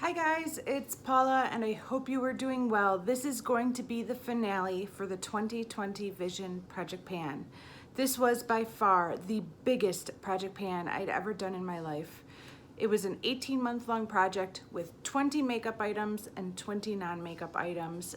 Hi guys, it's Paula and I hope you are doing well. This is going to be the finale for the 2020 Vision Project Pan. This was by far the biggest project pan I'd ever done in my life. It was an 18-month long project with 20 makeup items and 20 non-makeup items.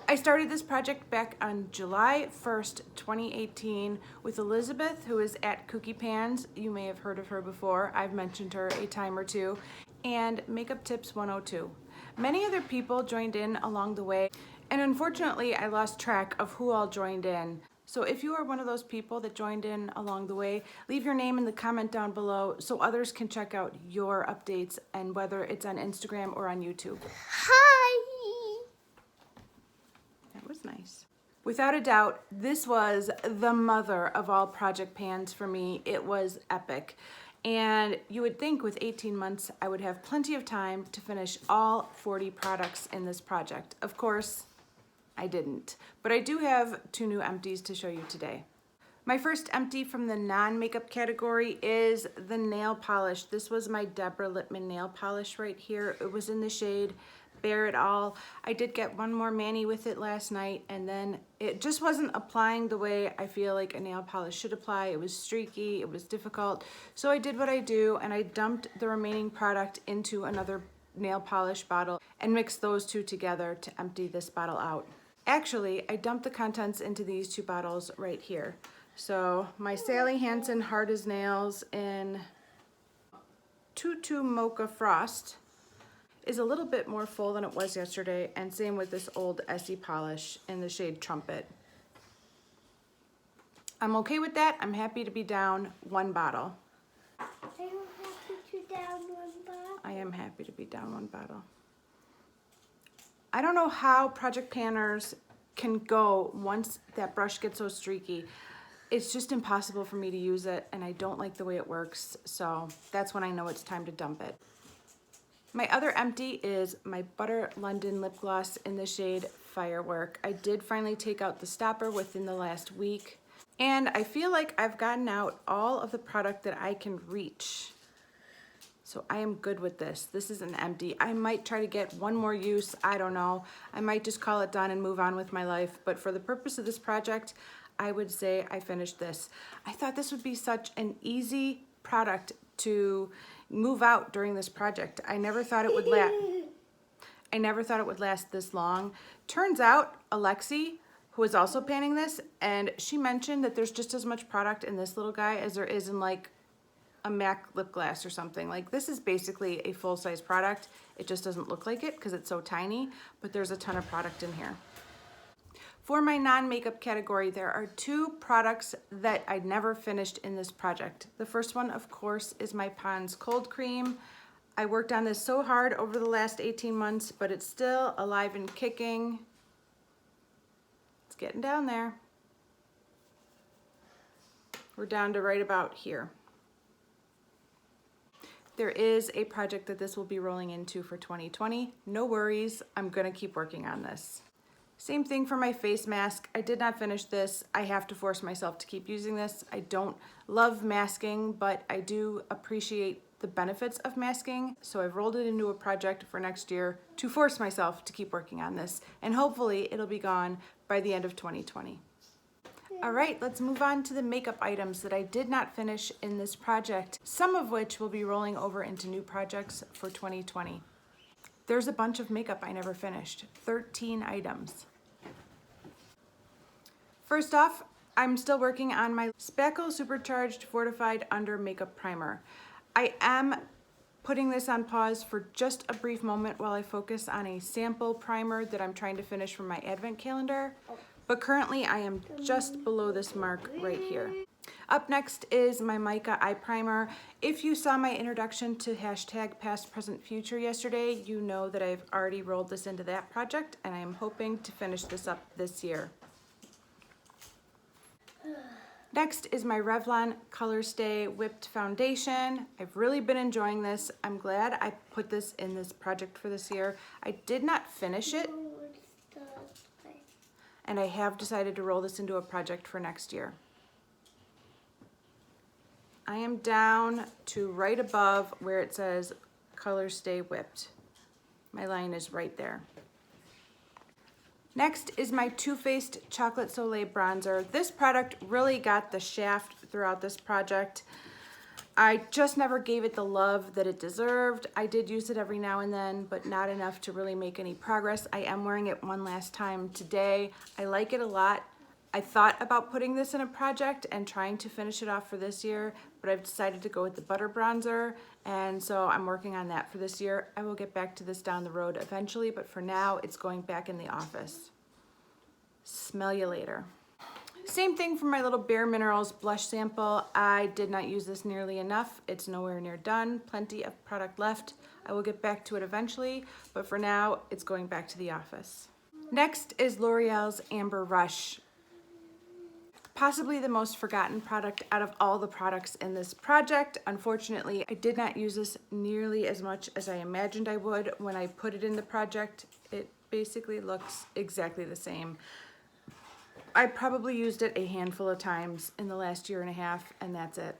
I started this project back on July 1st, 2018 with Elizabeth, who is at Cookie Pans. You may have heard of her before. I've mentioned her a time or two. And Makeup Tips 102. Many other people joined in along the way, and unfortunately I lost track of who all joined in. So if you are one of those people that joined in along the way, leave your name in the comment down below so others can check out your updates and whether it's on Instagram or on YouTube. Hi! That was nice. Without a doubt, this was the mother of all project pans for me. It was epic. And you would think with 18 months, I would have plenty of time to finish all 40 products in this project. Of course, I didn't, but I do have 2 new empties to show you today. My first empty from the non-makeup category is the nail polish. This was my Deborah Lippmann nail polish right here. It was in the shade Bare It All. I did get one more mani with it last night, and then it just wasn't applying the way I feel like a nail polish should apply. It was streaky, it was difficult. So I did what I do, and I dumped the remaining product into another nail polish bottle and mixed those two together to empty this bottle out. Actually, I dumped the contents into these 2 bottles right here. So my Sally Hansen Hard as Nails in Tutu Mocha Frost is a little bit more full than it was yesterday, and same with this old Essie polish in the shade Trumpet. I'm okay with that. I'm happy to be down 1 bottle. Are you happy to down 1 bottle? I am happy to be down 1 bottle. I don't know how project panners can go once that brush gets so streaky. It's just impossible for me to use it, and I don't like the way it works, so that's when I know it's time to dump it. My other empty is my Butter London lip gloss in the shade Firework. I did finally take out the stopper within the last week, and I feel like I've gotten out all of the product that I can reach. So I am good with this. This is an empty. I might try to get 1 more use, I don't know. I might just call it done and move on with my life, but for the purpose of this project, I would say I finished this. I thought this would be such an easy product to move out during this project. I never thought it would last this long. Turns out Alexi, who is also panning this, and she mentioned that there's just as much product in this little guy as there is in like a MAC lip gloss or something. Like, this is basically a full-size product. It just doesn't look like it because it's so tiny, but there's a ton of product in here. For my non-makeup category, there are 2 products that I never finished in this project. The first one, of course, is my Pond's Cold Cream. I worked on this so hard over the last 18 months, but it's still alive and kicking. It's getting down there. We're down to right about here. There is a project that this will be rolling into for 2020. No worries, I'm gonna keep working on this. Same thing for my face mask. I did not finish this. I have to force myself to keep using this. I don't love masking, but I do appreciate the benefits of masking. So I've rolled it into a project for next year to force myself to keep working on this. And hopefully it'll be gone by the end of 2020. All right, let's move on to the makeup items that I did not finish in this project, some of which will be rolling over into new projects for 2020. There's a bunch of makeup I never finished, 13 items. First off, I'm still working on my Spackle Supercharged Fortified Under Makeup Primer. I am putting this on pause for just a brief moment while I focus on a sample primer that I'm trying to finish for my advent calendar, but currently I am just below this mark right here. Up next is my Mica Eye Primer. If you saw my introduction to hashtag Past, Present, Future yesterday, you know that I've already rolled this into that project, and I am hoping to finish this up this year. Next is my Revlon Color Stay Whipped Foundation. I've really been enjoying this. I'm glad I put this in this project for this year. I did not finish it, and I have decided to roll this into a project for next year. I am down to right above where it says Color Stay Whipped. My line is right there. Next is my Too Faced Chocolate Soleil Bronzer. This product really got the shaft throughout this project. I just never gave it the love that it deserved. I did use it every now and then, but not enough to really make any progress. I am wearing it one last time today. I like it a lot. I thought about putting this in a project and trying to finish it off for this year, but I've decided to go with the butter bronzer, and so I'm working on that for this year. I will get back to this down the road eventually, but for now, it's going back in the office. Smell you later. Same thing for my little Bare Minerals blush sample. I did not use this nearly enough. It's nowhere near done. Plenty of product left. I will get back to it eventually, but for now, it's going back to the office. Next is L'Oreal's Amber Rush. Possibly the most forgotten product out of all the products in this project. Unfortunately, I did not use this nearly as much as I imagined I would when I put it in the project. It basically looks exactly the same. I probably used it a handful of times in the last year and a half, and that's it.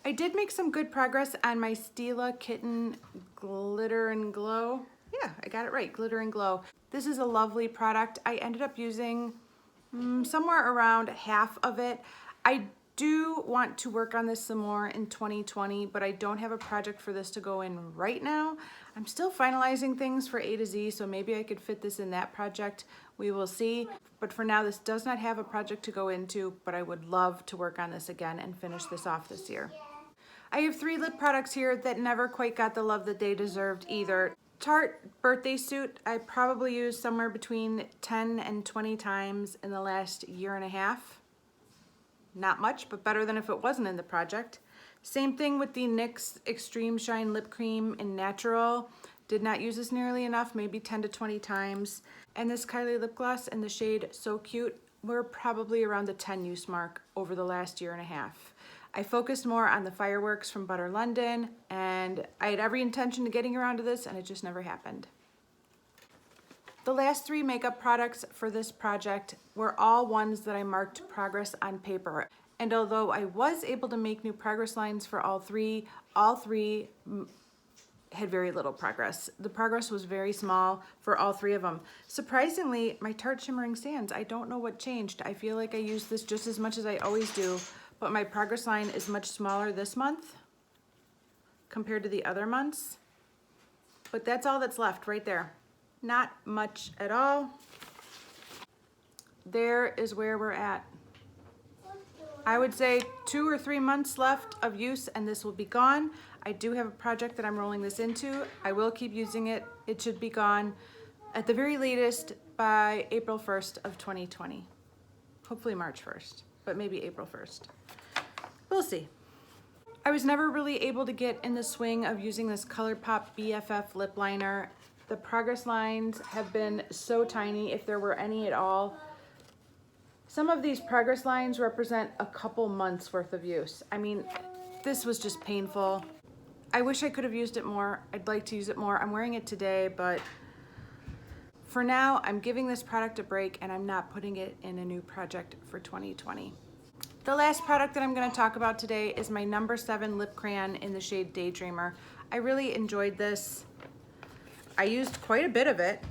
I did make some good progress on my Stila Kitten Glitter and Glow. Yeah, I got it right, Glitter and Glow. This is a lovely product. I ended up using somewhere around half of it. I do want to work on this some more in 2020, but I don't have a project for this to go in right now. I'm still finalizing things for A to Z, so maybe I could fit this in that project. We will see. But for now, this does not have a project to go into, but I would love to work on this again and finish this off this year. I have 3 lip products here that never quite got the love that they deserved either. Tarte Birthday Suit, I probably used somewhere between 10 and 20 times in the last year and a half. Not much, but better than if it wasn't in the project. Same thing with the NYX Extreme Shine Lip Cream in Natural. Did not use this nearly enough, maybe 10 to 20 times. And this Kylie lip gloss in the shade So Cute, we're probably around the 10 use mark over the last year and a half. I focused more on the Fireworks from Butter London, and I had every intention of getting around to this, and it just never happened. The last 3 makeup products for this project were all ones that I marked progress on paper. And although I was able to make new progress lines for all three had very little progress. The progress was very small for all 3 of them. Surprisingly, my Tarte Shimmering Sands, I don't know what changed. I feel like I use this just as much as I always do, but my progress line is much smaller this month compared to the other months. But that's all that's left right there. Not much at all. There is where we're at. I would say 2 or 3 months left of use and this will be gone. I do have a project that I'm rolling this into. I will keep using it. It should be gone at the very latest by April 1st of 2020. Hopefully March 1st, but maybe April 1st. We'll see. I was never really able to get in the swing of using this ColourPop BFF lip liner. The progress lines have been so tiny, if there were any at all. Some of these progress lines represent a couple months worth of use. I mean, this was just painful. I wish I could have used it more. I'd like to use it more. I'm wearing it today, but for now, I'm giving this product a break and I'm not putting it in a new project for 2020. The last product that I'm going to talk about today is my number 7 lip crayon in the shade Daydreamer. I really enjoyed this. I used quite a bit of it.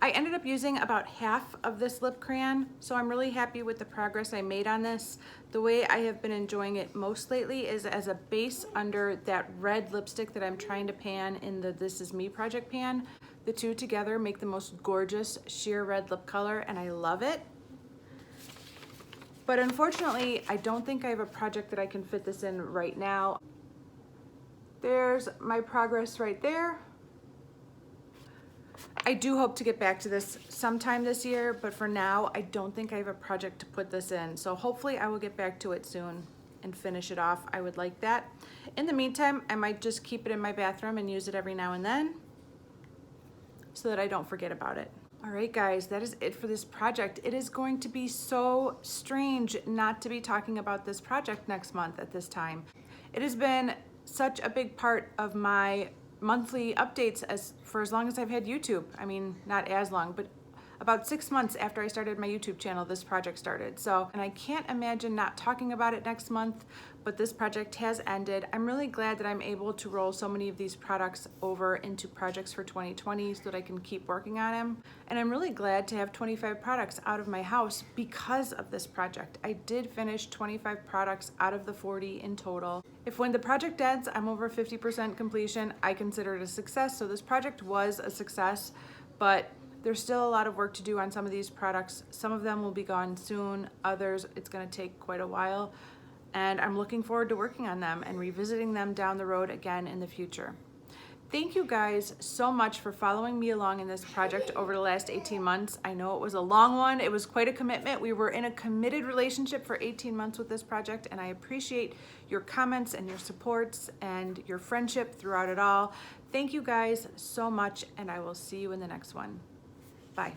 I ended up using about half of this lip crayon, so I'm really happy with the progress I made on this. The way I have been enjoying it most lately is as a base under that red lipstick that I'm trying to pan in the This Is Me project pan. The 2 together make the most gorgeous sheer red lip color, and I love it. But unfortunately, I don't think I have a project that I can fit this in right now. There's my progress right there. I do hope to get back to this sometime this year, but for now, I don't think I have a project to put this in. So hopefully I will get back to it soon and finish it off. I would like that. In the meantime, I might just keep it in my bathroom and use it every now and then so that I don't forget about it. All right, guys, that is it for this project. It is going to be so strange not to be talking about this project next month at this time. It has been such a big part of my monthly updates for as long as I've had YouTube. I mean, not as long, but about 6 months after I started my YouTube channel, this project started. So, and I can't imagine not talking about it next month, but this project has ended. I'm really glad that I'm able to roll so many of these products over into projects for 2020 so that I can keep working on them. And I'm really glad to have 25 products out of my house because of this project. I did finish 25 products out of the 40 in total. If when the project ends, I'm over 50% completion, I consider it a success. So this project was a success, but there's still a lot of work to do on some of these products. Some of them will be gone soon, others it's gonna take quite a while. And I'm looking forward to working on them and revisiting them down the road again in the future. Thank you guys so much for following me along in this project over the last 18 months. I know it was a long one. It was quite a commitment. We were in a committed relationship for 18 months with this project, and I appreciate your comments and your supports and your friendship throughout it all. Thank you guys so much, and I will see you in the next one. Bye.